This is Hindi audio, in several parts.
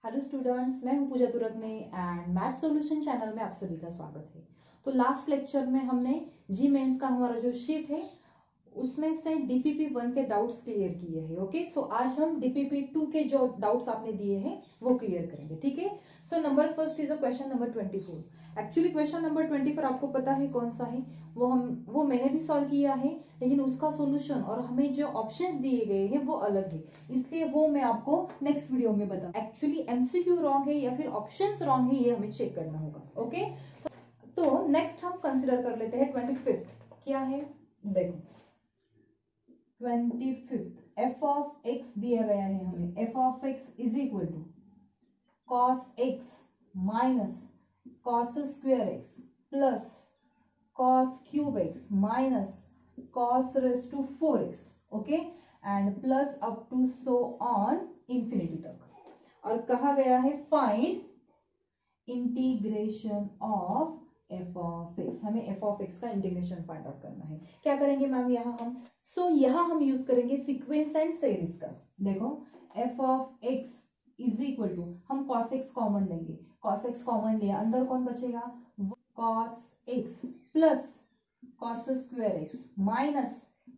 हेलो स्टूडेंट्स, मैं हूं पूजा तुरगने एंड मैथ सॉल्यूशन चैनल में आप सभी का स्वागत है। तो लास्ट लेक्चर में हमने जी मेंस का हमारा जो शीट है उसमें से डीपीपी 1 के डाउट्स क्लियर किए हैं। ओके, सो आज हम डीपीपी 2 के जो डाउट्स आपने दिए हैं वो क्लियर करेंगे। ठीक है, so number first is a question number 24। Actually question number 24 आपको पता है कौन सा है, वो मैंने भी सॉल्व किया है, लेकिन उसका सॉल्यूशन और हमें जो ऑप्शंस दिए गए हैं वो अलग है, इसलिए वो मैं आपको नेक्स्ट वीडियो में बता। एक्चुअली एमसीक्यू रॉन्ग है या फिर ऑप्शंस रॉन्ग है, ये हमें चेक करना होगा। ओके, तो नेक्स्ट हम कंसिडर कर लेते हैं 25। क्या है देखो, 25 एफ ऑफ एक्स दिया गया है हमें। F of x is equal to cos x minus cos square x plus cos cube x minus cos raised to 4x, okay, and plus up to so on infinity तक। और कहा गया है find integration of f of x. हमें एफ ऑफ एक्स का इंटीग्रेशन फाइंड आउट करना है। क्या करेंगे मैम यहाँ हम यहाँ हम यूज करेंगे सीक्वेंस एंड सीरीज का। देखो f of x is equal to, हम cos x कॉमन लेंगे, cos x कॉमन लिया, अंदर कौन बचेगा cos x plus cos square x minus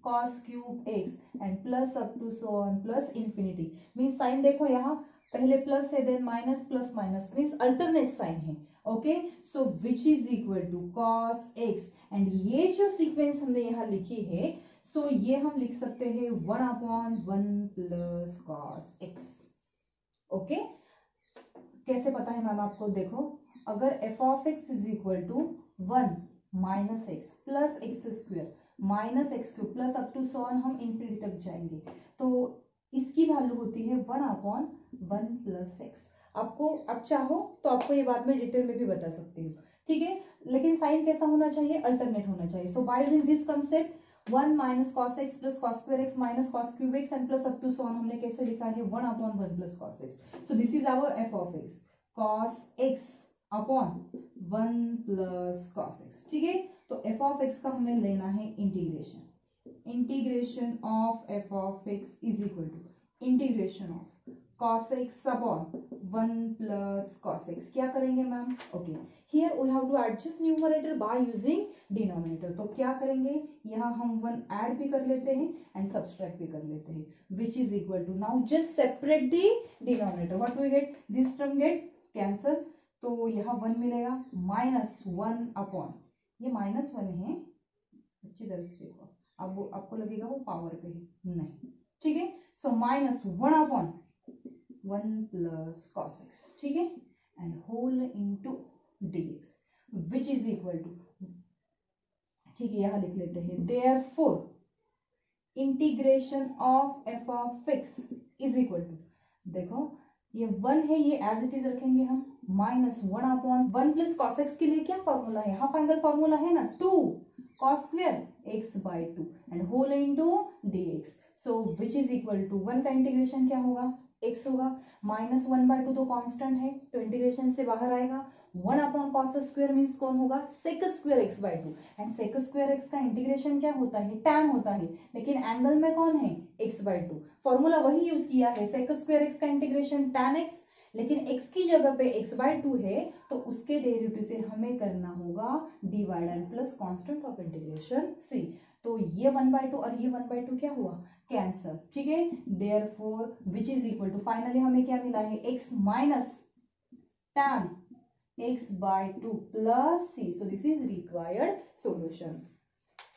cos cube x and plus up to so on plus infinity. Means sign देखो यहाँ पहले प्लस है then minus plus minus, means alternate sign है। Okay, so which is equal to cos x and ये जो सीक्वेंस हमने यहाँ लिखी है सो ये हम लिख सकते हैं 1/1 प्लस cos x। ओके, कैसे पता है मैम आपको, देखो अगर f of x is equal to 1 minus x plus x square minus x cube plus up to so on हम इंफिनिटी तक जाएंगे, तो इसकी वैल्यू होती है 1/1 प्लस एक्स। आपको अब चाहो तो आपको ये बाद में डिटेल में भी बता सकती हूँ, ठीक है, लेकिन साइन कैसा होना चाहिए, अल्टरनेट होना चाहिए। So by using this concept 1 minus cos x plus cos square x minus cos cube x and plus up to so on हमने कैसे लिखा है 1/1 plus cos x. So this is our f of x cos x upon 1 plus cos x। ठीक है, तो f ऑफ x का हमें लेना है integration of f of x is equal to integration of cos x upon 1 plus cos x। क्या करेंगे ma'am, okay, here we have to adjust numerator by using denominator. तो क्या करेंगे, यहाँ हम 1 ऐड भी कर लेते हैं एंड सब्सट्रैक्ट भी कर लेते हैं, which is equal to, now just separate the denominator, what we get, this term get cancel, तो यहाँ 1 मिलेगा माइनस 1 अपॉन, ये -1 है, अच्छी तरह से देखो, अब आपको लगेगा वो पावर पे है, नहीं, ठीक है, so minus 1 upon 1 plus cos x, ठीक है, and whole into dx which is equal to, ठीक है, यहाँ लिख लेते हैं therefore integration of f of x is equal to, देखो ये 1 है, ये एज इट इज रखेंगे हम, -1/1 प्लस cos x के लिए क्या फॉर्मूला है, हाफ एंगल फॉर्मूला है ना, 2 cos square x/2 and whole into dx। So which is equal to 1 का इंटीग्रेशन क्या होगा, x होगा, -1/2 तो कांस्टेंट है तो इंटीग्रेशन से बाहर आएगा, 1/cos स्क्वायर मीन्स कौन होगा sec square x/2 and sec square x का इंटीग्रेशन क्या होता है, tan होता है, लेकिन एंगल में कौन है x/2, फॉर्मूला वही यूज किया है, sec स्क्वायर x का इंटीग्रेशन tan x, लेकिन x की जगह पे x/2 है तो उसके डेरिवेटिव से हमें करना होगा divide and plus constant of integration c। तो ये 1/2 और ये 1/2 क्या हुआ, कैंसल, ठीक है, therefore which is equal to, finally हमें क्या मिला है, x minus tan x/2 plus c। So this is required solution.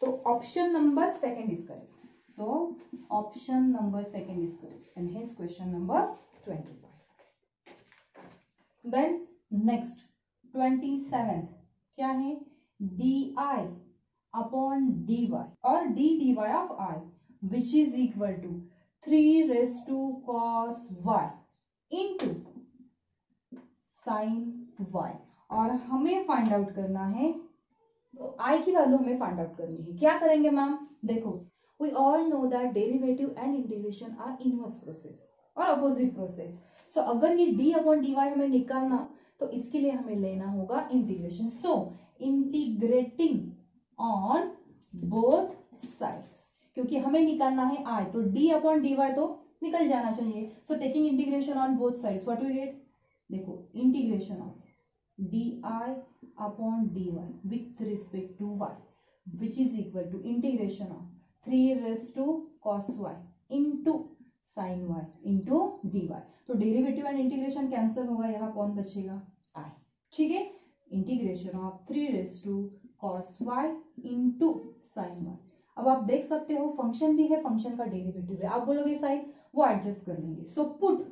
तो option number second is correct, so option number second is correct and hence question number 25। Then next 27 क्या है, di अपॉन dy और dy of i which is equal to 3 raised to cos y into sine y, और हमें फाइंड आउट करना है, तो i की वैल्यू हमें फाइंड आउट करनी है। क्या करेंगे मैम, देखो we all know that derivative and integration are inverse process और अपोजिट प्रोसेस। सो अगर ये d अपॉन dy हमें निकालना तो इसके लिए हमें लेना होगा integration. So integrating on both sides, क्योंकि हमें निकालना है i, तो d अपॉन dy तो निकल जाना चाहिए। So taking integration on both sides what we get, देखो integration of d upon d y with respect to y which is equal to integration of 3 raise to cos y into sine y into d y. तो डेरिवेटिव एंड इंटीग्रेशन कैंसिल होगा, यहाँ कौन बचेगा आई। ठीक है, integration of 3 raise to cos y into sine y. अब आप देख सकते हो फंक्शन भी है, फंक्शन का डेरिवेटिव है, आप बोलोगे साइन, वो एडजस्ट कर लेंगे। So put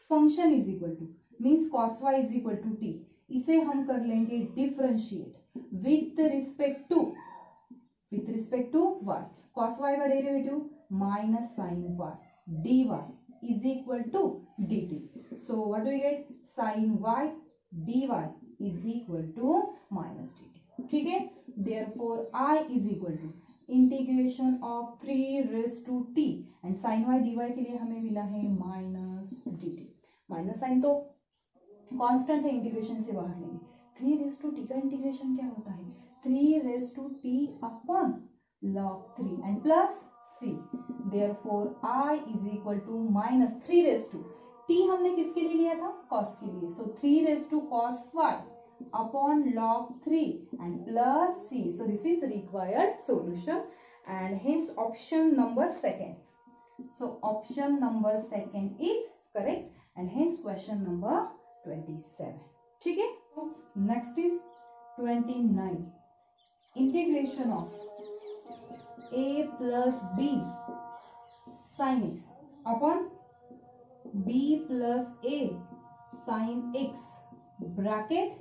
function is equal to means cos y is equal to t, इसे हम कर लेंगे differentiate with respect to y. Cos y का derivative minus sine y d y is equal to d t. So what do we get, sine y d y is equal to minus d t. ठीक है, therefore I is equal to integration of 3 raise to t and sign y d y के लिए हमें मिला है minus d t. Minus sine तो कांस्टेंट है, इंटीग्रेशन से बाहर लेंगे। 3 रेज टू टी का इंटीग्रेशन क्या होता है, 3 raise to t upon log 3 and plus c, therefore I is equal to minus 3 raised to t हमने किसके लिए लिया था, cos के लिए, so 3 raised to cos y upon log 3 and plus c, so this is required solution and hence option number second, so option number second is correct and hence question number 27. ठीक है, next is 29, integration of a plus b sin x upon b plus a sin x bracket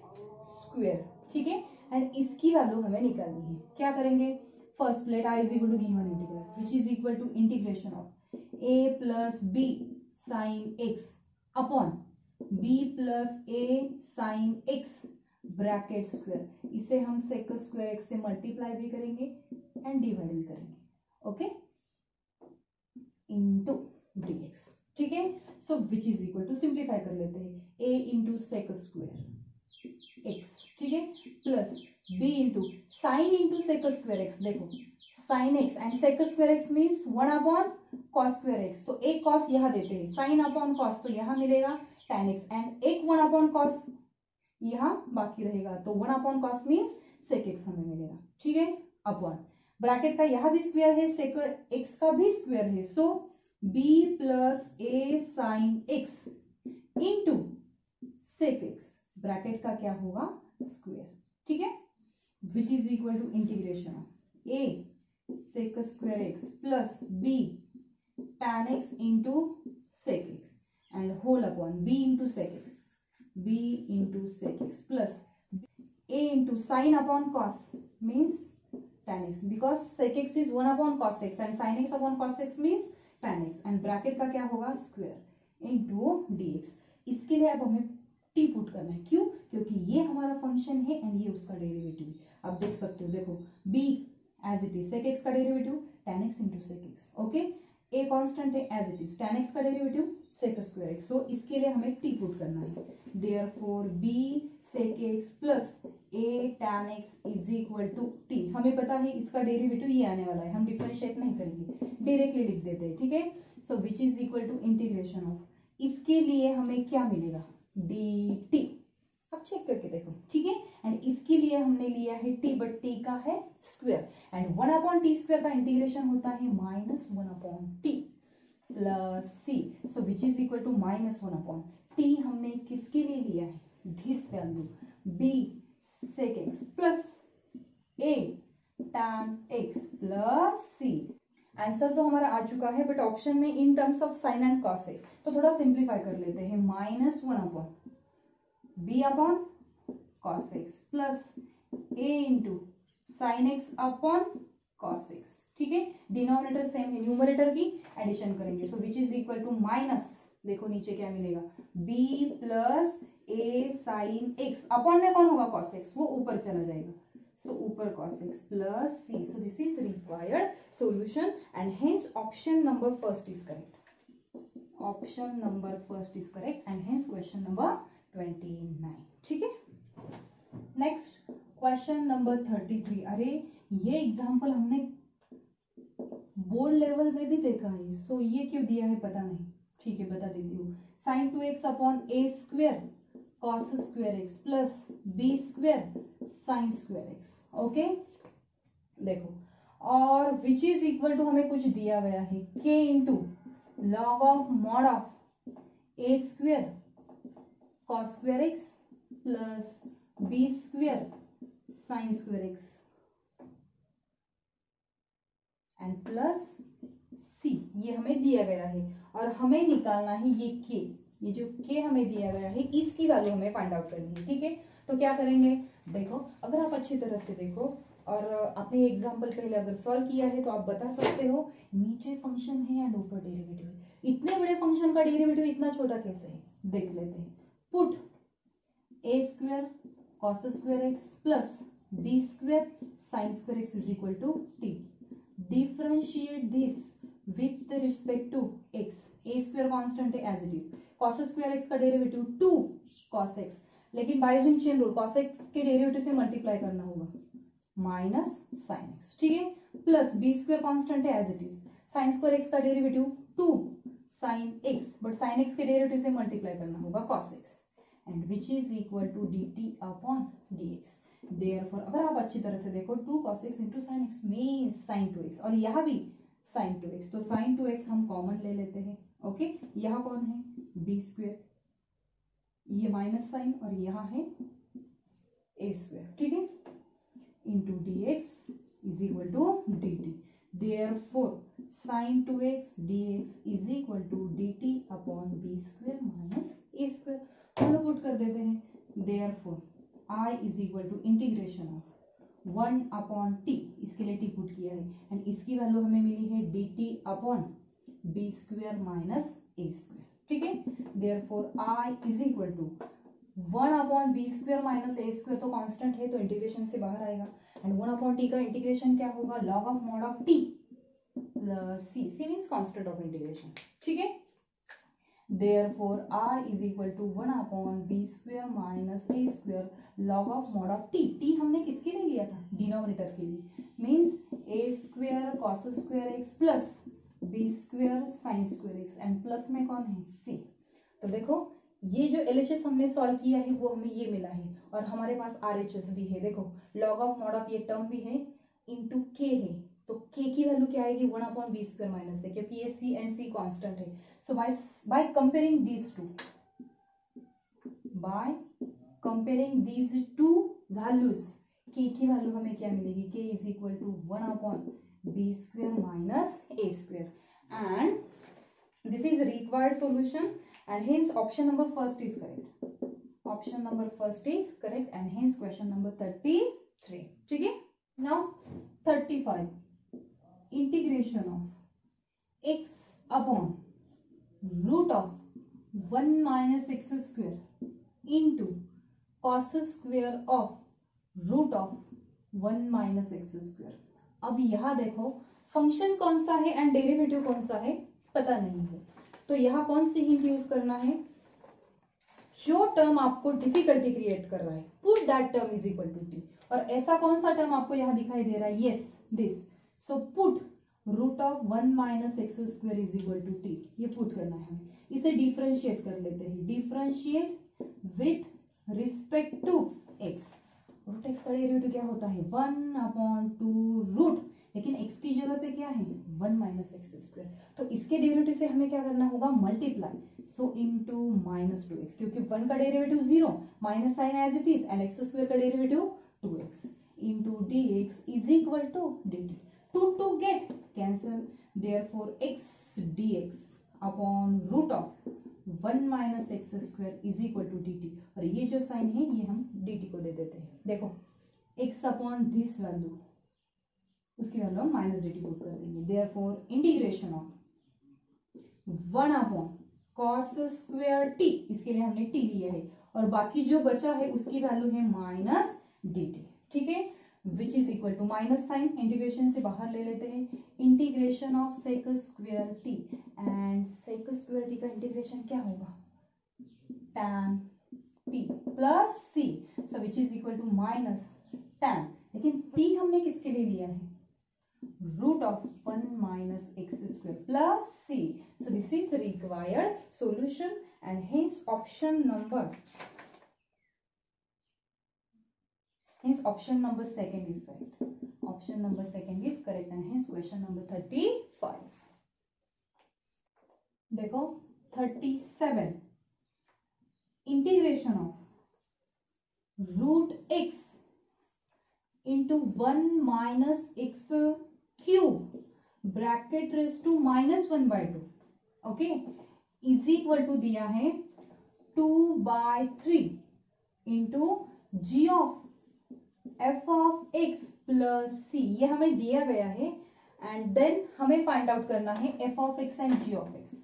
square. ठीक है, एंड इसकी वैल्यू हमें निकालनी है। क्या करेंगे, first let I is equal to given integral which is equal to integration of a plus b sine x upon b plus a sine x bracket square. इसे हम सेक स्क्वायर x से मल्टीप्लाई भी करेंगे एंड डिवाइड भी करेंगे, ओके, इनटू dx। ठीक है, so which is equal to, simplify कर लेते हैं, a into sec square x, ठीक है, plus b into sine into sec square x। देखो sine x and sec square x means 1 upon cos square x, तो एक कॉस यहाँ देते हैं, साइन अपॉन कॉस तो यहाँ मिलेगा tan x एंड एक 1 अपॉन कॉस यहाँ बाकी रहेगा, तो 1 अपॉन कॉस मीन्स सेक x हमें मिलेगा। ठीक है, अपॉन ब्रैकेट का यहाँ भी स्क्वायर है, सेक x का भी स्क्वायर है, so b plus a sine x into sec x bracket का क्या होगा स्क्वायर। ठीक है, which is equal to integration of a sec square x plus b tan x into sec x and whole upon b into sec x, b into sec x plus a into sin upon cos means tan x, because sec x is 1 upon cos x and sin x upon cos x means tan x and bracket का क्या होगा स्क्वायर into dx। इसके लिए अब हमें t पुट करना है, क्यों, क्योंकि ये हमारा फंक्शन है एंड ये उसका डेरिवेटिव है। आप देख सकते हो, देखो b as it is sec x का derivative tan x into sec x, okay, a constant है as it is tan x का derivative sec square x, so इसके लिए हमें t पुट करना है। Therefore b sec x plus a tan x is equal to t। हमें पता है इसका डेरिवेटिव ये आने वाला है, हम डिफरेंशिएट नहीं करेंगे, डायरेक्टली लिख देते हैं। ठीक है, so which is equal to integration of, इसके लिए हमें क्या मिलेगा dt। अब चेक करके देखो, ठीक है, एंड इसके लिए हमने लिया है t, बट t का है square and 1 upon t square का इंटीग्रेशन होता है minus 1 upon t plus c, so which is equal to minus 1 upon t। हमने किसके लिए लिया है, this value b sec x plus a tan x plus c। Answer तो हमारा आ चुका है, बट ऑप्शन में in terms of sine and cos है, तो थोड़ा सिंप्लीफाई कर लेते हैं, minus 1 upon b upon cos x plus a into sine x upon cos x। ठीक है, डिनोमिनेटर सेम है, न्यूमरेटर की एडिशन करेंगे, so which is equal to minus, देखो नीचे क्या मिलेगा, b plus a sine x upon में कौन होगा cos x, वो ऊपर चला जाएगा, सो ऊपर cos x plus c, so this is required solution and hence option number first is correct. Option number first is correct and hence question number 29। ठीक है, नेक्स्ट क्वेश्चन नंबर 33। अरे ये एग्जांपल हमने बोर्ड लेवल में भी देखा है, सो ये क्यों दिया है पता नहीं। ठीक है, बता देती हूँ, sine 2x upon a square cos square x plus b square sine square x. Okay, देखो, और विच इज इक्वल टू हमें कुछ दिया गया है k into log of mod of a square cos square x plus b square sine square x and plus c, ये हमें दिया गया है और हमें निकालना है ये k, ये जो k हमें दिया गया है इसकी वैल्यू हमें फाइंड आउट करनी है। ठीक है, तो क्या करेंगे, देखो अगर आप अच्छी तरह से देखो और आपने एग्जांपल पहले अगर सॉल्व किया है तो आप बता सकते हो नीचे फंक्शन है एंड ऊपर डेरिवेटिव है, इतने बड़े फंक्शन का डेरिवेटिव इतना छोटा कैसे है, देख लेते हैं। Put a square cos square x plus b square sine square x is equal to t, differentiate this with respect to x, a square constant है as it is, cos square x का डेरिवेटिव 2 cos x, लेकिन by using chain rule cos x के डेरिवेटिव से मल्टीप्लाई करना होगा माइनस sin x, ठीक है, प्लस b स्क्वायर कांस्टेंट है as it is, sin square x का derivative 2 sin x, but sin x के डेरिवेटिव से मल्टीप्लाई करना होगा cos x and which is equal to dt upon dx। Therefore अगर आप अच्छी तरह से देखो 2 cos x into sin x means sin 2x और यहाँ भी sin 2x, तो sin 2x हम कॉमन ले लेते हैं। ओके, यहाँ कौन है b स्क्वायर, ये माइनस साइन और यहाँ है a स्क्वायर, ठीक है, into dx is equal to dt। Therefore sin 2x dx is equal to dt upon b square minus a square। चलो पुट कर देते हैं। Therefore I is equal to integration of 1 upon t, इसके लिए t पुट किया है एंड इसकी वैल्यू हमें मिली है dt upon b square minus a square, ठीक है। Therefore I is equal to 1 upon b square minus a square, तो कांस्टेंट है तो इंटीग्रेशन से बाहर आएगा एंड 1 अपॉन t का इंटीग्रेशन क्या होगा, log of mod of t plus c means constant of integration, ठीक है। Therefore I is equal to 1 upon b square minus a square log of mod of t। t हमने किसके लिए लिया था, डिनोमिनेटर के लिए, means a square cos square x plus b square sin square x and plus में कौन है c। तो देखो ये जो LHS हमने सॉल्व किया है वो हमें ये मिला है और हमारे पास RHS भी है। देखो log of mod of ये टर्म भी है इंटू k है, तो k की वैल्यू क्या आएगी 1 अपॉन बी स्क्वायर माइनस है, क्योंकि ये c एंड c कांस्टेंट है। So by comparing these two values, k की वैल्यू हमें क्या मिलेगी, k is equal to 1 upon b square minus a square and this is required solution and hence option number first is correct, option number first is correct and hence question number 33, ठीक है। Now 35, integration of x upon root of 1 minus x square into cos square of root of 1 minus x square. अब यहाँ देखो फंक्शन कौन सा है एंड डेरिवेटिव कौन सा है पता नहीं है, तो यहाँ कौन सी हिंट यूज करना है, जो टर्म आपको डिफिकल्टी क्रिएट कर रहा है put that term is equal to t, और ऐसा कौन सा टर्म आपको यहाँ दिखाई दे रहा है, yes this, so put root of 1 minus x square is equal to t, ये पुट करना है। इसे डिफरेंशिएट कर लेते हैं, differentiate with respect to x, root x का डेरिवेटिव क्या होता है 1 अपॉन 2 रूट, लेकिन x की जगह पे क्या है 1 माइनस एक्स स्क्वायर, तो इसके डेरिवेटिव से हमें क्या करना होगा मल्टीप्लाई, सो इनटू माइनस 2x, क्योंकि 1 का derivative 0 minus sine as it is and x square का derivative 2x into dx is equal to dt, 2 get cancel, therefore x dx upon root of 1 minus x square is equal to dt, और ये जो साइन है ये हम dt को दे देते हैं। देखो x अपॉन दिस वैल्यू, उसकी वैल्यू हम माइनस dt पुट कर देंगे, therefore integration of 1 upon cos square t, इसके लिए हमने t लिया है और बाकी जो बचा है उसकी वैल्यू है माइनस dt, ठीक है, which is equal to minus sine integration से बाहर ले लेते हैं, integration of sec square t and sec square t का इंटीग्रेशन क्या होगा tan t plus c, so which is equal to minus tan, लेकिन t हमने किसके लिए लिया है root of 1 minus x square plus c, so this is required solution and hence option number Hence option number second is correct. Option number second is correct and hence question number 35. देखो 37 integration of root x into 1 minus x cube bracket raise to -1/2 okay is equal to दिया है 2/3 into g of f of x plus c, ये हमें दिया गया है एंड देन हमें फाइंड आउट करना है f of x and g of x.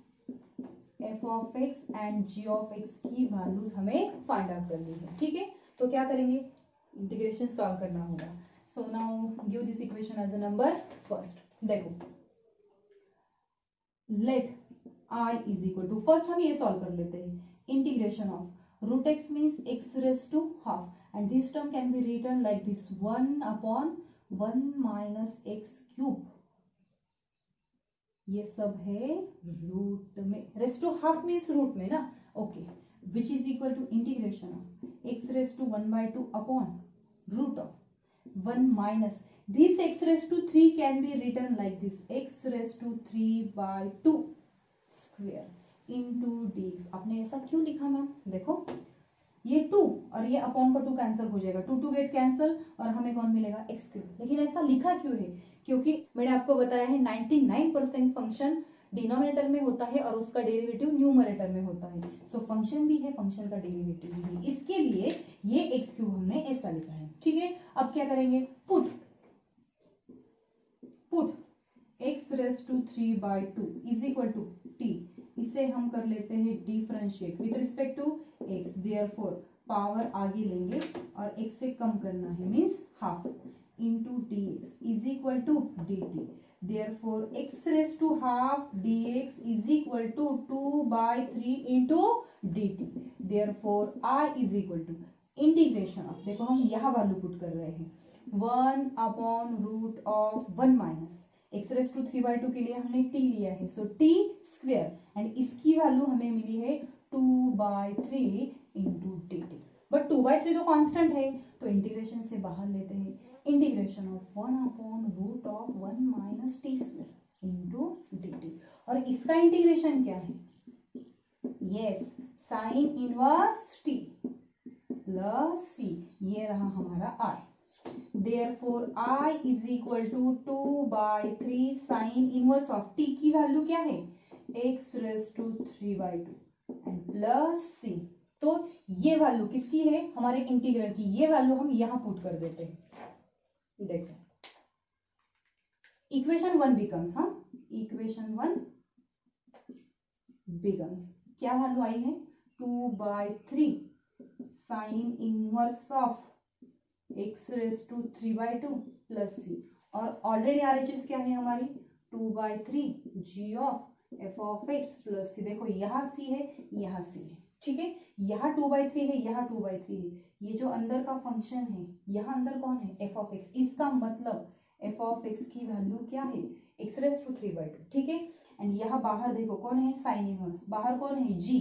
F of x and g of x की वैल्यूज हमें फाइंड आउट करनी है, ठीक है। तो क्या करेंगे, इंटीग्रेशन सॉल्व करना होगा। So now give this equation as a number first. देखो let I is equal to, first हम ये सॉल्व कर लेते हैं। Integration of root x means x raise to half and this term can be written like this 1/1 minus x cube, ये सब है रूट में, raise to half means root में ना, okay, which is equal to integration of x raise to 1/2 upon root of 1 minus this x raise to 3 can be written like this x raise to 3/2 square into dx। आपने ऐसा क्यों लिखा मैम, देखो ये 2 और ये अपॉन का 2 कैंसिल हो जाएगा, 2 गेट कैंसिल और हमें कौन मिलेगा एक्स क्यूब। लेकिन ऐसा लिखा क्यों है, क्योंकि मैंने आपको बताया है 99% फंक्शन डिनोमिनेटर में होता है और उसका डेरिवेटिव न्यूमरेटर में होता है। सो फंक्शन भी है, फंक्शन का डेरिवेटिव भी है, इसके लिए ये एक्स क्यूब हमने ऐसा लिखा है, ठीक है। अब क्या करेंगे, put x raise to 3/2 is equal to t, इसे हम कर लेते हैं differentiate with respect to x, therefore power आगे लेंगे और x से कम करना है means half into dx is equal to dt, therefore x raise to half dx is equal to 2/3 into dt, therefore I is equal to integration of, देखो हम यहां वैल्यू पुट कर रहे हैं 1/√1 माइनस एक्स रेज टू 3/2 के लिए हमने t लिया है, सो t स्क्वायर एंड इसकी वैल्यू हमें मिली है 2/3 इंटू dt, बट 2/3 तो कांस्टेंट है तो इंटीग्रेशन से बाहर लेते हैं, integration of 1/√1 minus T square into dt, और इसका इंटीग्रेशन क्या है, yes sine inverse t plus c, ये रहा हमारा I, therefore I is equal to 2/3 sin inverse of t की वैल्यू क्या है x raise to 3/2 and plus c, तो ये वैल्यू किसकी है, हमारे इंटीग्रल की, ये वैल्यू हम यहां पुट कर देते हैं। देखो इक्वेशन 1 बिकम्स, इक्वेशन 1 बिकम्स क्या वैल्यू आई है 2/3 sine inverse of x raise to 3/2 plus c, और ऑलरेडी RHS क्या है हमारी 2/3 g of f of x plus c, देखो यहाँ c है यहाँ c है, ठीक है, यहाँ 2/3 है यहाँ 2/3 है, ये जो अंदर का फंक्शन है यहाँ अंदर कौन है f ऑफ x, इसका मतलब f ऑफ x की वैल्यू क्या है x रेज टू 3/2, ठीक है, एंड यहाँ बाहर देखो कौन है साइन इनवर्स, बाहर कौन है g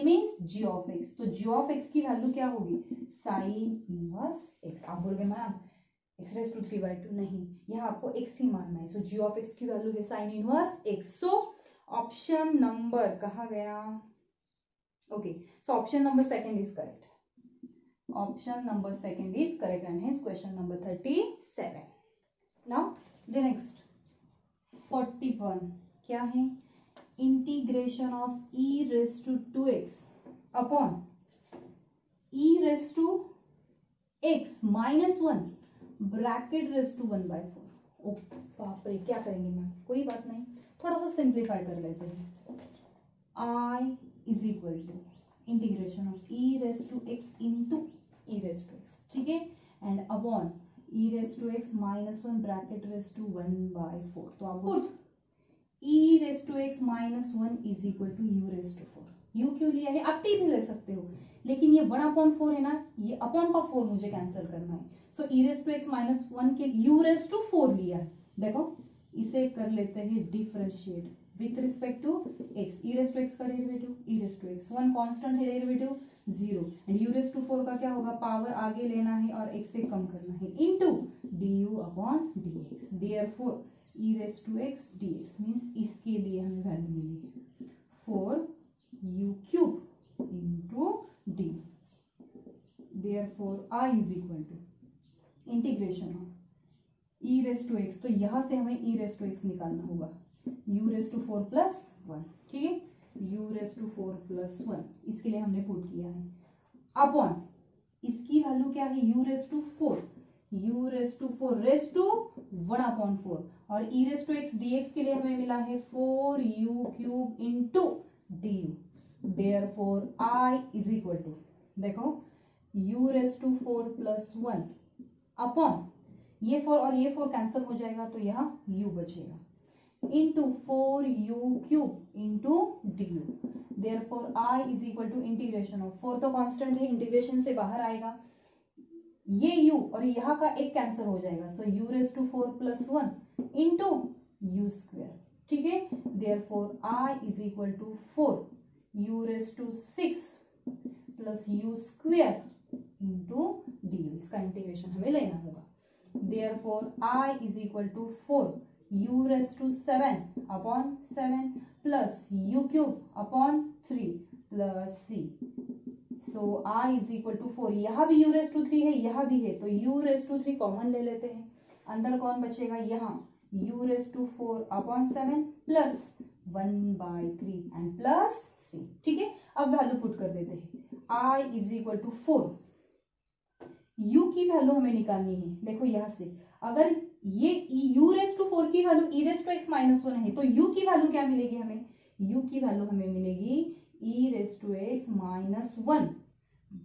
means g of x, तो g ऑफ x की वैल्यू क्या होगी साइन इनवर्स x। आप बोलोगे मैम x रेज टू 3/2, नहीं, यहाँ आपको x ही मानना है, सो g ऑफ x की वैल्यू है sine inverse x, so option number कहा गया, okay, so option number second is correct, option number second is correct and hence question number 37। Now the next 41 क्या है, integration of e raise to 2x upon e raise to x minus 1 bracket raise to 1/4। ओ बाप रे, क्या करेंगे मैम, कोई बात नहीं, थोड़ा सा सिंप्लीफाई कर लेते हैं। I is equal to integration of e raise to x into e raise to x, ठीक है, and upon e raise to x minus 1 bracket raise to 1/4, तो आप put e raise to x minus 1 is equal to u raise to 4, u क्यों लिया है, आप t भी ले सकते हो, लेकिन ये 1/4 है ना, ये अपॉन का 4 मुझे कैंसिल करना है, so e raise to x minus 1 के u रेज टू 4 लिया है, देखो इसे कर लेते हैं differentiate with respect to x, e raise to x का derivative e raise to x 1 constant है derivative, 0 and u raise to 4 का क्या होगा, पावर आगे लेना है और x से कम करना है, into du upon dx। Therefore e raise to x dx means इसके लिए हमें वैल्यू मिली 4u cube into d। Therefore I is equal to integration of e raise to x, तो यहां से हमें e रेज टू x निकालना होगा u रेज टू 4 प्लस 1, ठीक है, u रेज टू 4 प्लस 1 इसके लिए हमने पुट किया है अपॉन इसकी वैल्यू क्या है, u raise to 4, u raise to 4 raise to 1 upon 4 और e raise to x dx के लिए हमें मिला है 4u cube into du। Therefore I is equal to, देखो u raise to 4 plus 1 upon ये 4 और ये 4 कैंसिल हो जाएगा तो यहाँ u बचेगा into 4u cube into du। Therefore I is equal to integration of 4 तो कांस्टेंट है, इंटीग्रेशन से बाहर आएगा, ये u और यहाँ का एक कैंसिल हो जाएगा, so u raise to 4 plus 1 into u square, ठीक है। Therefore I is equal to 4 u raise to 6 plus u square into du, इसका इंटीग्रेशन हमें लेना होगा। Therefore I is equal to 4 u raised to 7 upon 7 plus u cube upon 3 plus c। So I is equal to 4, यहाँ भी u raised to 3 है, यहाँ भी है, तो u raised to 3 कॉमन ले लेते हैं, अंदर कौन बचेगा, यहाँ u raised to 4 upon 7 plus 1 by 3 and plus c, ठीक है। अब वैल्यू पुट कर देते हैं, I is equal to 4, u की वैल्यू हमें निकालनी है, देखो यहां से अगर ये u रेज टू 4 की value e raise to x minus 1 है तो u की वैल्यू क्या मिलेगी हमें, u की वैल्यू हमें मिलेगी e raise to x minus 1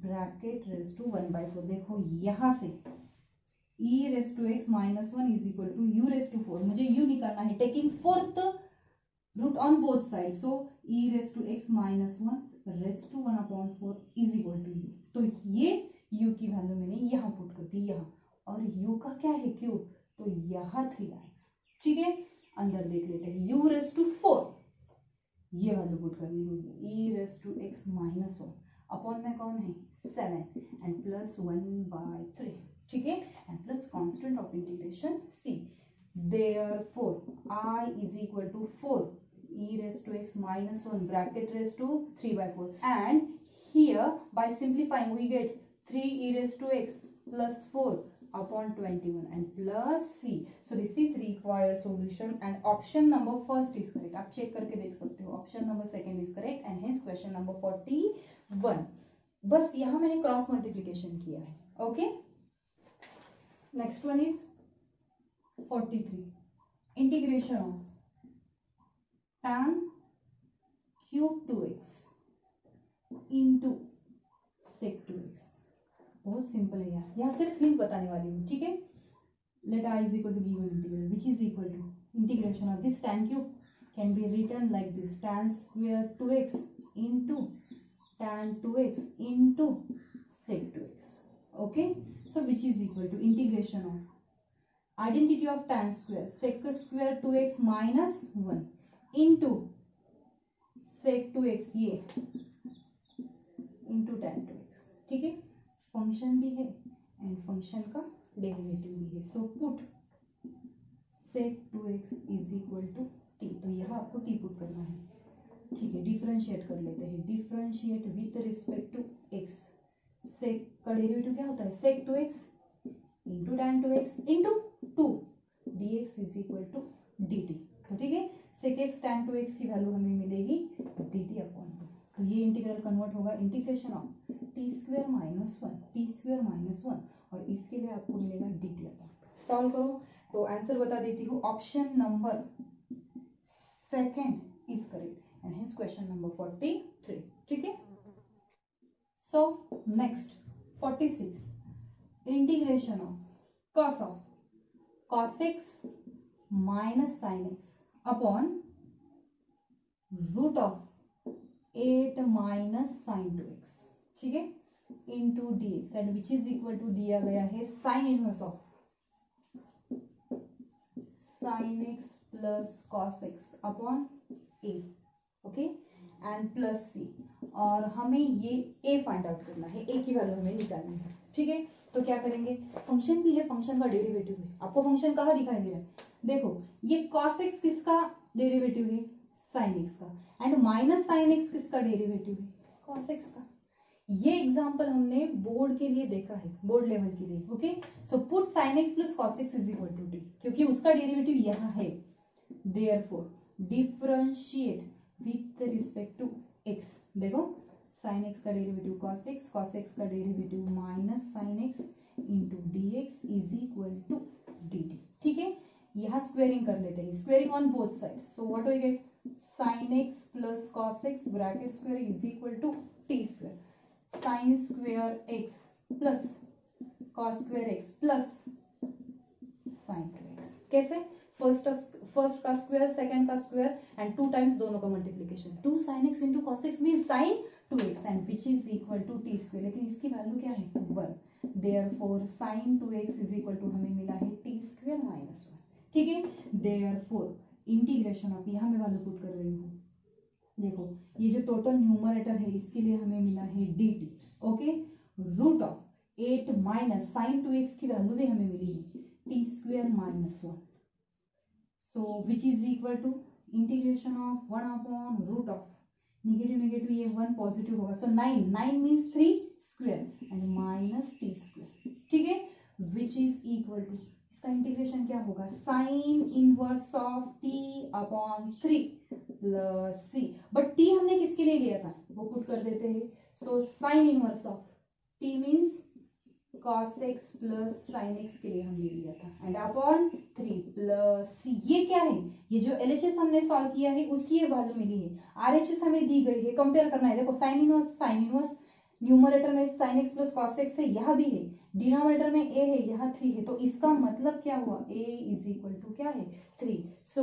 bracket raise to 1 by 4। देखो यहां से e raise to x minus 1 is equal to u raise to 4, मुझे u निकालना है, taking fourth root on both side, so e raise to x minus 1 raise to 1 upon 4 is equal to u। तो ये u की वैल्यू मैंने यहाँ पुट कर दी, यहाँ, और u का क्या है क्यूब, तो यहाँ 3 आए, ठीक है। अंदर देख लेते हैं, u रेज टू 4 ये वैल्यू पुट करनी होगी, e raise to x minus 1 upon में कौन है 7 एंड प्लस 1 बाय 3, ठीक है, and plus constant of integration c। Therefore I is equal to 4 e raise to x minus 1 bracket raised to 3 by 4, and here by simplifying we get 3 e raised to x plus 4 upon 21 and plus c। So this is required solution and option number first is correct। आप चेक करके देख सकते हो, option number second is correct and hence question number 41। बस यहाँ मैंने क्रॉस मल्टीप्लीकेशन किया है, okay. Next one is 43 integration of tan cube 2x into sec 2x। बहुत सिंपल है यार, यहाँ सिर्फ हिंट बताने वाली हूँ, ठीक है। Let I is equal to given integral which is equal to integration of this tan cube can be written like this, tan square 2x into tan 2x into sec 2x, okay। So which is equal to integration of identity of tan square sec square 2x minus 1 into sec 2x ये into tan 2x, ठीक है। फंक्शन भी है एंड फंक्शन का डेरिवेटिव भी है, so put sec 2x is equal to t, तो यहाँ आपको t पुट करना है, ठीक है। डिफरेंशिएट कर लेते हैं, differentiate with respect to x, sec का डेरिवेटिव क्या होता है sec 2x into tan 2x into 2 dx is equal to dt, तो ठीक है। sec x tan 2x की वैल्यू हमें मिलेगी dt अपॉन 2, तो ये इंटीग्रल कन्वर्ट होगा integration of T square minus 1 और इसके लिए आपको मिलेगा dt अपॉन 2। सॉल्व करो तो आंसर बता देती हूँ, option number second is correct and hence question number 43, ठीक है। So next 46 integration of cos x minus sin x upon root of 8 minus sin 2x, ठीक है, into dx and which is equal to दिया गया है sine inverse of sin x plus cos x upon a, okay, and plus c, और हमें ये a फाइंड आउट करना है, a की वैल्यू हमें निकालनी है, ठीक है। तो क्या करेंगे, फंक्शन भी है, फंक्शन का डेरिवेटिव है, आपको फंक्शन कहाँ दिखाई दे रहा है, देखो ये cos x किसका डेरिवेटिव है, sin x का, एंड माइनस sin x किसका डेरिवेटिव है, cos x का। ये एग्जांपल हमने बोर्ड के लिए देखा है, बोर्ड लेवल के लिए, okay. So put sin x plus cos x is equal to t, क्योंकि उसका डेरिवेटिव यहाँ है, therefore differentiate with respect to x। देखो sin x का डेरिवेटिव cos x का derivative minus sin x into dx is equal to dt, ठीक है। यहाँ स्क्वेयरिंग कर लेते हैं, squaring on both side, so what will get sin x plus cos x bracket square is equal to t square, sin square x plus cos square x plus sin x। कैसे, फर्स्ट का स्क्वायर, सेकंड का स्क्वायर एंड 2 टाइम्स दोनों का multiplication, 2 sin x into cos x means sin 2x and which is equal to t square, लेकिन इसकी वैल्यू क्या है 1, therefore sin 2x is equal to हमें मिला है t स्क्वायर माइनस 1, ठीक है। देयरफॉर इंटीग्रेशन ऑफ, यहाँ मैं वैल्यू पुट कर रही हूँ, देखो ये जो टोटल न्यूमरेटर है इसके लिए हमें मिला है dt, okay, root of 8 minus sin 2x की वैल्यू भी हमें मिली है t स्क्वायर minus 1, so which is equal to integration of 1 upon root of negative negative, ये 1 पॉजिटिव होगा, so 9 means 3 square and minus t square, ठीक है, विच इज इक्वल टू, इसका इंटीग्रेशन क्या होगा, sine inverse of t upon 3 plus c, but t हमने किसके लिए लिया था वो पुट कर देते हैं, so sine inverse of t means cos x plus sin x के लिए हमने लिया था एंड अपॉन 3 प्लस c, ये क्या है, ये जो LHS हमने सॉल्व किया है उसकी ये वैल्यू मिली है, RHS हमें दी गई है, कंपेयर करना है, देखो साइन इनवर्स न्यूमरेटर में sin x plus cos x है, यहाँ भी है, डिनोमिनेटर में a है, यहाँ 3 है, तो इसका मतलब क्या हुआ, a इज इक्वल टू क्या है 3, सो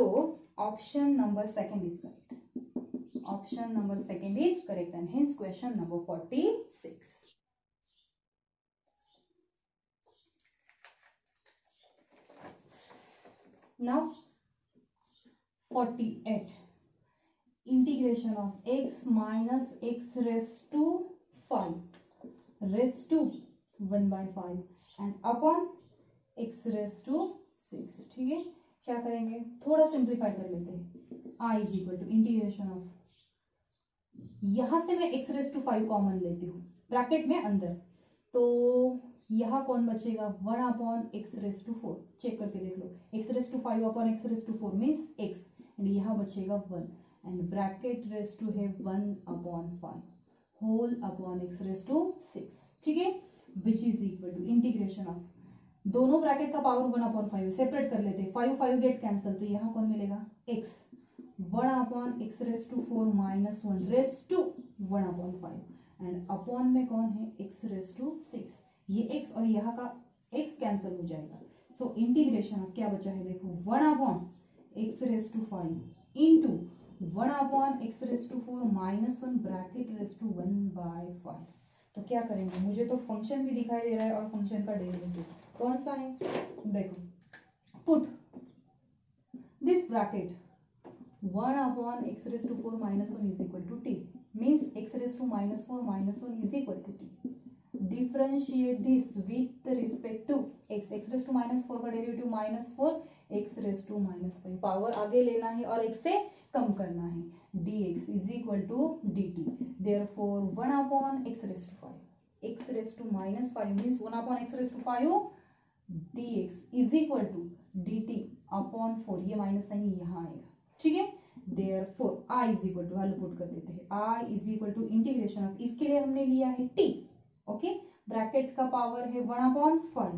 option number second is correct, option number second is correct and hence question number 46। Now 48, integration of x minus x raised to 5 raised to 1 by 5 and upon x raised to 6, ठीक है। क्या करेंगे, थोड़ा सिंप्लीफाई कर लेते हैं, i is equal to integration of, यहां से मैं x raised to 5 कॉमन लेती हूँ ब्रैकेट में अंदर, तो यहाँ कौन बचेगा 1 upon x raise to 4, check करके देख लो, x raise to 5 upon x raise to 4 means x and यहाँ बचेगा 1 एंड ब्रैकेट रेस टू है 1 upon 5 whole upon x raise to 6, ठीक है, which is equal to integration of, दोनों ब्रैकेट का पावर 1 अपॉन 5 सेपरेट कर लेते हैं, 5 गेट कैंसिल, तो यहाँ कौन मिलेगा x 1 upon x raise to 4 minus 1 raise to 1 upon 5 and upon में कौन है x रेस टू 6, ये x और यहाँ का x कैंसिल हो जाएगा, सो इंटीग्रेशन ऑफ क्या बचा है, देखो 1 upon x raise to 5 into 1 upon x raise to 4 minus 1 bracket raise to 1 by 5, तो क्या करेंगे, मुझे तो फंक्शन भी दिखाई दे रहा है और फंक्शन का डेरिवेटिव कौन सा है, देखो put this bracket 1 upon x raise to 4 minus 1 is equal to t means x raise to minus 4 minus 1 is equal to t, differentiate this with respect to x, x raise to minus 4 का derivative minus 4, x raise to minus 5, power आगे लेना है और x से कम करना है, dx is equal to dt, therefore 1 upon x raise to 5, x raise to minus 5 means 1 upon x raise to 5 dx is equal to dt upon 4, ये माइनस साइन यहाँ आएगा, ठीक है, therefore i is equal to, value put कर देते हैं, i is equal to integration of, इसके लिए हमने लिया है t, ओके, ब्रैकेट का पावर है 1 अपॉन 5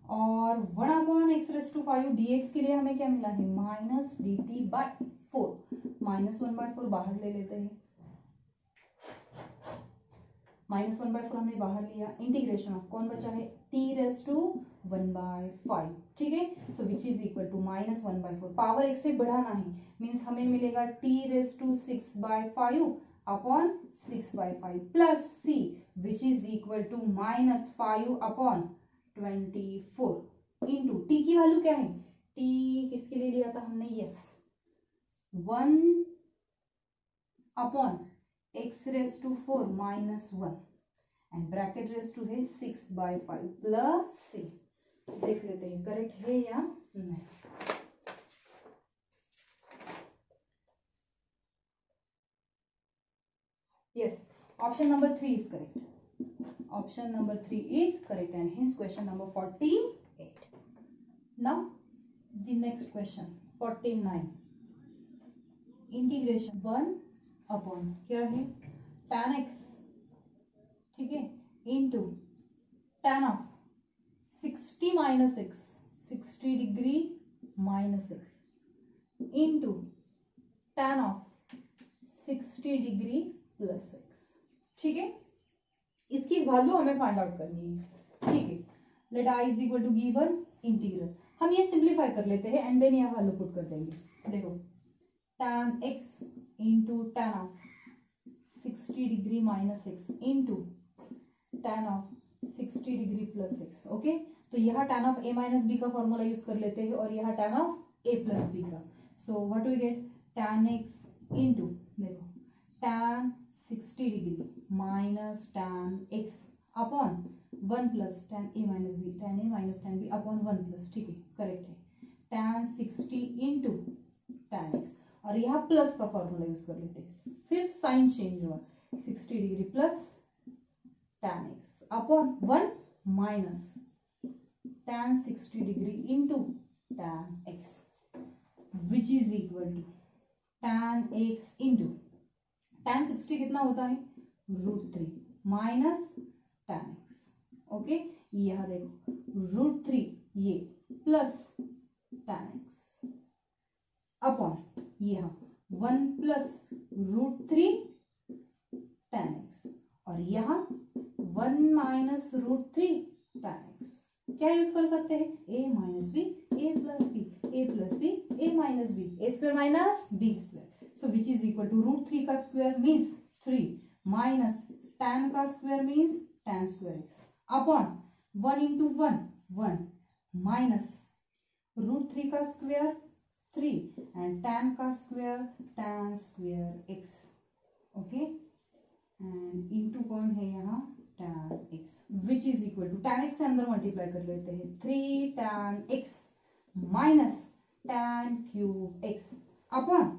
और 1 upon x raise to 5 dx के लिए हमें क्या मिला है minus dt by 4, minus 1 by 4 बाहर ले लेते हैं, माइनस 1 बाय 4 हमने बाहर लिया, इंटीग्रेशन ऑफ कौन बचा है t रेस टू 1 बाय 5, ठीक है, so which is equal to minus 1 by 4, power x से बढ़ाना है मीन्स हमें मिलेगा t raise to 6 by 5 upon 6 by 5 plus c which is equal to minus 5 upon 24 into t की वैल्यू क्या है, t किसके लिए लिया था हमने, yes 1 upon x raise to 4 minus 1 and bracket raise to है 6/5 प्लस c। देख लेते हैं करेक्ट है या नहीं। Yes, option number 3 is correct. Option number 3 is correct and hence question number 48। Now the next question 49। Integration 1 upon क्या है tan x, ठीक है, into tan of 60 minus x, 60 degree minus x into tan of 60 degree plus x. ठीक है, इसकी वैल्यू हमें फाइंड आउट करनी है। ठीक है, let I is equal to given integral. हम ये सिंप्लीफाई कर लेते हैं एंड देन यह वैल्यू पुट कर देंगे। देखो tan x into tan of 60 degree minus x into tan of 60 degree plus x. Okay, तो यह tan of a minus b का फॉर्मूला यूज कर लेते हैं और यह tan of a plus b का। So what we get tan x into देखो tan 60 degree minus tan x upon 1 plus tan a minus b, tan a minus tan b upon 1 plus. ठीक है, करेक्ट है। tan 60 इंटू tan x और यहाँ प्लस का फॉर्मूला यूज कर लेते हैं, सिर्फ साइन चेंज हुआ, 60 degree plus tan x upon 1 minus tan 60 degree into tan x which is equal to tan x into tan 60 कितना होता है √3 माइनस tan x। ओके, यह देखो √3 ये प्लस tan x अपॉन यह 1 प्लस √3 tan x और यहाँ 1 माइनस √3 tan x। क्या यूज कर सकते हैं a minus b, a plus b, a plus b, a minus b, a square minus b square. So which is equal to √3 का स्क्वायर मीन्स 3 माइनस tan का square means tan square x upon 1 into 1 1 minus √3 का स्क्वायर 3 एंड tan का square tan square x। Okay, and into कौन है यहाँ tan x which is equal to tan x से अंदर मल्टीप्लाई कर लेते हैं 3 tan x minus tan cube x upon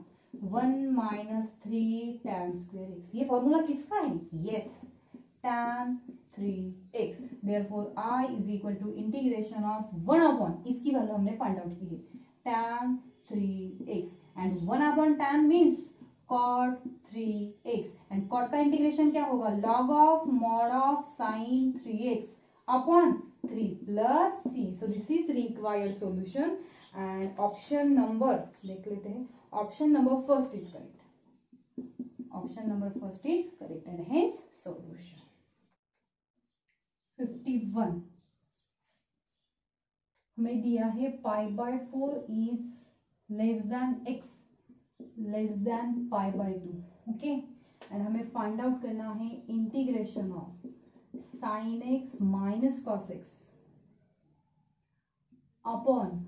1 minus 3 tan square x। ये फॉर्मूला किसका है? Yes, tan 3x। Therefore I is equal to integration of 1 upon, इसकी वैल्यू हमने फाइंड आउट की है, tan 3x and 1 upon tan means cot 3x and cot का इंटीग्रेशन क्या होगा log of mod of sin 3x upon 3 plus c। So this is required solution and option number देख लेते हैं, option number first is correct. Option number first is correct and hence solution. 51 हमें दिया है π/4 is less than x less than π/2। Okay, and हमें फाइंड आउट करना है integration of sin x minus cos x upon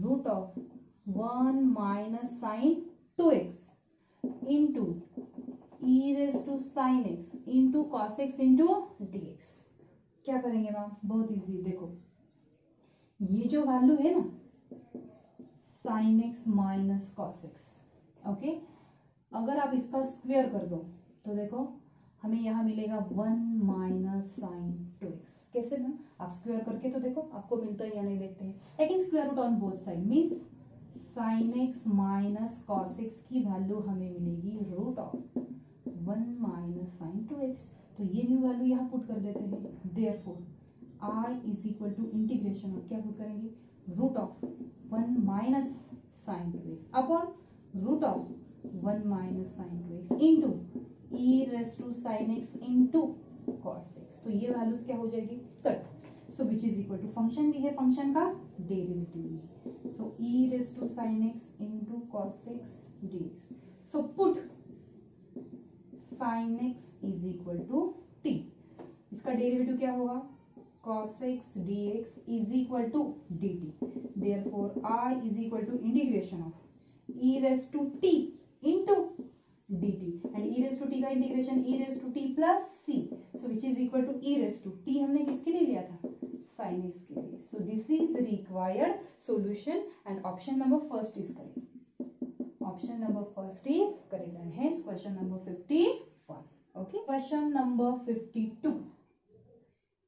root of 1 minus sin 2x into e raise to sin x into cos x into dx। क्या करेंगे मैम? बहुत इजी, देखो ये जो वैल्यू है ना sin x minus cos x, okay, अगर आप इसका स्क्वायर कर दो तो देखो हमें यहाँ मिलेगा 1 माइनस साइन 2x। कैसे मैम? आप स्क्वायर करके तो देखो आपको मिलता है या नहीं, देखते हैं। Taking square root on both side means sine x minus cos x की वैल्यू हमें मिलेगी root of 1 minus sine 2x। तो ये न्यू वैल्यू यहाँ पुट कर देते हैं। Therefore I is equal to integration of क्या पुट करेंगे root of 1 minus sine 2x upon root of 1 minus sine 2x into e raise to sine x into cos x। तो ये वैल्यूज क्या हो जाएगी cut. So which is equal to function भी है, फंक्शन का डेरिवेटिव भी है। So e raise to sine x into cos x dx। So put sine x is equal to t, इसका डेरिवेटिव क्या होगा cos x dx is equal to dt. Therefore, I is equal to integration of e raised to t into dt and e raised to t का integration e raise to t plus c, so which is equal to e raise to t हमने किसके लिए लिया था, sin x के लिए. So this is required solution and option number first is correct. Option number first is correct and hence question number 51. Okay, question number 52.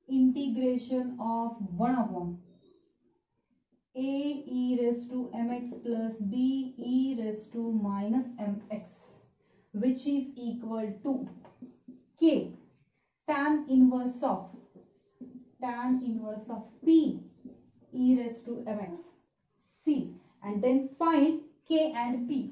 Integration of 1 upon a e raised to mx plus b e raised to minus mx which is equal to k tan inverse of p e raised to mx c and then find k and p.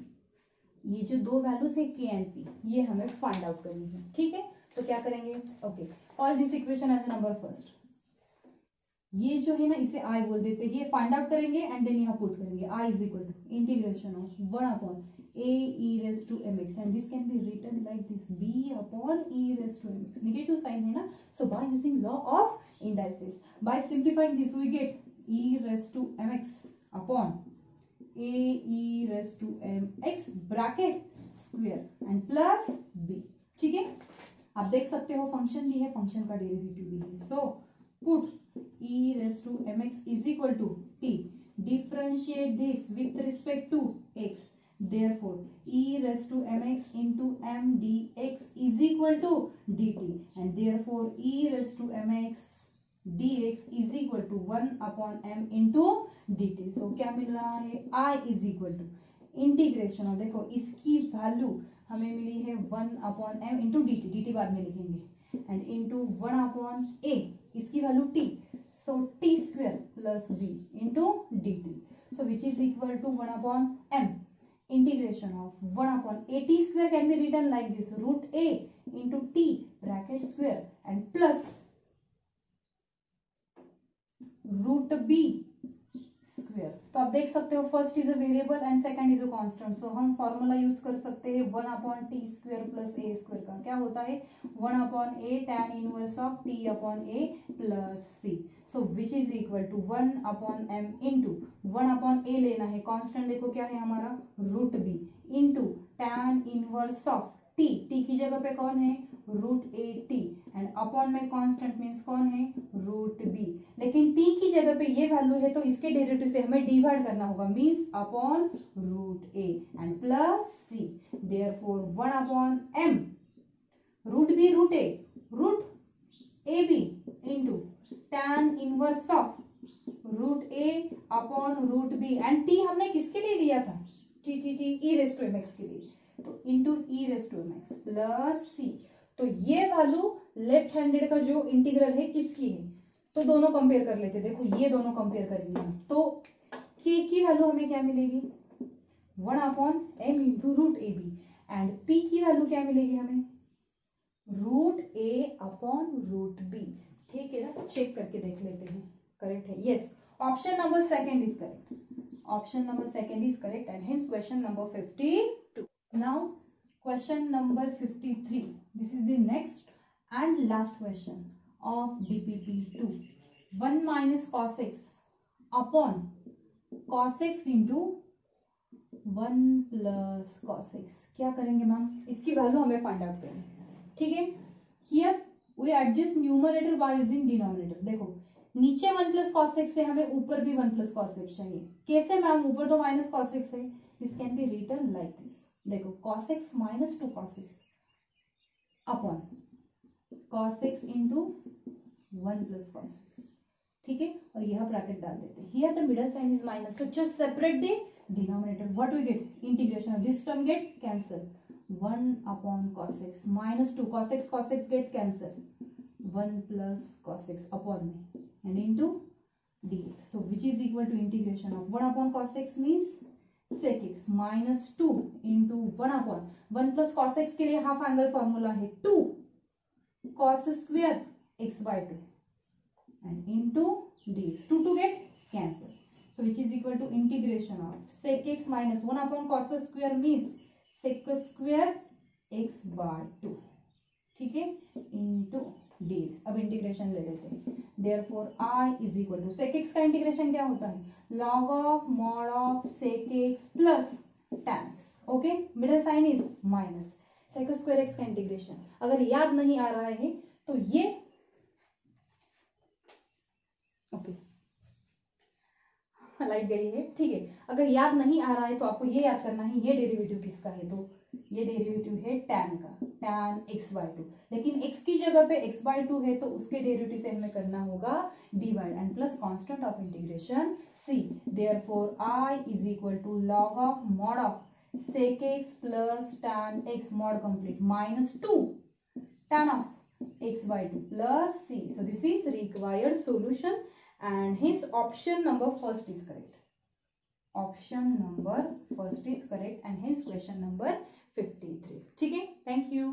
ये जो दो वैल्यूज है k and p ये हमें फाइंड आउट करनी है. ठीक है, तो क्या करेंगे, okay, all this equation as number first. ये जो है ना इसे i बोल देते हैं, ये फाइंड आउट करेंगे एंड देन यहाँ पुट करेंगे. i is equal to integration of 1 upon a e raised to mx and this can be written like this b upon e raised to mx. Negative sign है ना, so by using law of indices, by simplifying this we get e raised to mx upon a e raised to mx bracket square and plus b. ठीक है, आप देख सकते हो फंक्शन भी है, फंक्शन का डेरिवेटिव भी है. So put e raised to mx is equal to t. Differentiate this with respect to x. Therefore, e raised to mx into m dx is equal to dt. And therefore, e raised to mx dx is equal to 1 upon m into dt. So, क्या मिल रहा है, i is equal to integration और देखो इसकी वैल्यू हमें मिली है 1 upon m into dt. dt बाद में लिखेंगे एंड इंटू 1 अपॉन a, इसकी value t. So t square plus b into dt. So which is equal to 1 upon m. Integration of 1 upon a t square can be written like this, root a into t bracket square and plus root b square. तो आप देख सकते हो first is a variable and second is a constant. So हम फॉर्मूला यूज कर सकते हैं 1 upon t square plus a square का. क्या होता है 1 upon a tan inverse of t upon a plus c. So which is equal to 1 upon m into 1 upon a लेना है, कांस्टेंट देखो क्या है हमारा root b into tan inverse of t. T की जगह पे कौन है root a t and upon में कांस्टेंट मींस कौन है रूट बी. लेकिन टी की जगह पे ये वैल्यू है तो इसके डेरिवेटिव से हमें डिवाइड करना होगा means upon root a and plus c. Therefore 1 upon m root b root a b into tan inverse of root a upon root b and t हमने किसके लिए लिया था t t t e raise to m x के लिए, तो into e raise to m x plus c. तो ये वैल्यू लेफ्ट हैंडेड का जो इंटीग्रल है किसकी है, तो दोनों कंपेयर कर लेते. देखो ये दोनों कंपेयर करेंगे हम, तो k की वैल्यू हमें क्या मिलेगी 1 upon m into root a b and p की वैल्यू क्या मिलेगी हमें root a upon root b. ठीक है ना, चेक करके देख लेते हैं करेक्ट है. Yes, option number second is correct. Option number second is correct and hence question number 52. Now question number 53. This is the next and last question of DPP2. 1 minus cos x upon cos x into 1 plus cos x. क्या करेंगे मैम, इसकी वैल्यू हमें फाइंड आउट करनी है. ठीक है, here we adjust numerator by using denominator. देखो नीचे 1 प्लस कॉस एक्स है, हमें ऊपर भी 1 प्लस कॉस एक्स चाहिए. कैसे मैम, ऊपर तो माइनस कॉस एक्स है, this can be written like this. देखो cos x minus 2 cos x upon cos x into 1 plus cos x. ठीक है, और यह ब्रैकेट डाल देते हैं. Here the middle sign is minus, तो just separate the denominator. What we get integration of this term get cancel 1 upon cos x minus 2 cos x get cancel 1 plus cos x upon में and into dx. So which is equal to integration of 1 upon cos x means sec x minus 2 into 1 upon 1 plus cos x के लिए हाफ एंगल फॉर्मूला है 2 cos square x by 2 and into dx. 2 get cancel. So which is equal to integration of sec x minus 1 upon cos square means sec square x by 2. ठीक है, into dx. अब इंटीग्रेशन ले लेते हैं. Therefore I is equal to sec x का इंटीग्रेशन क्या होता है log of mod of sec x plus tan x. Okay, middle sign is minus. Sec square x का इंटीग्रेशन। अगर याद नहीं आ रहा है तो ये ओके लाइट गई है, ठीक है। अगर याद नहीं आ रहा है तो आपको ये याद करना है ये डेरिवेटिव किसका है, तो ये डेरिवेटिव है tan का, tan x/2। लेकिन x की जगह पे x/2 है तो उसके डेरिवेटिव से हमें करना होगा divide and plus constant of integration c। Therefore I is equal to log of mod of sec x plus tan x mod complete minus 2 tan of x/2 plus c. So this is required solution and hence option number first is correct. Option number first is correct and hence question number 53. ठीक है, thank you.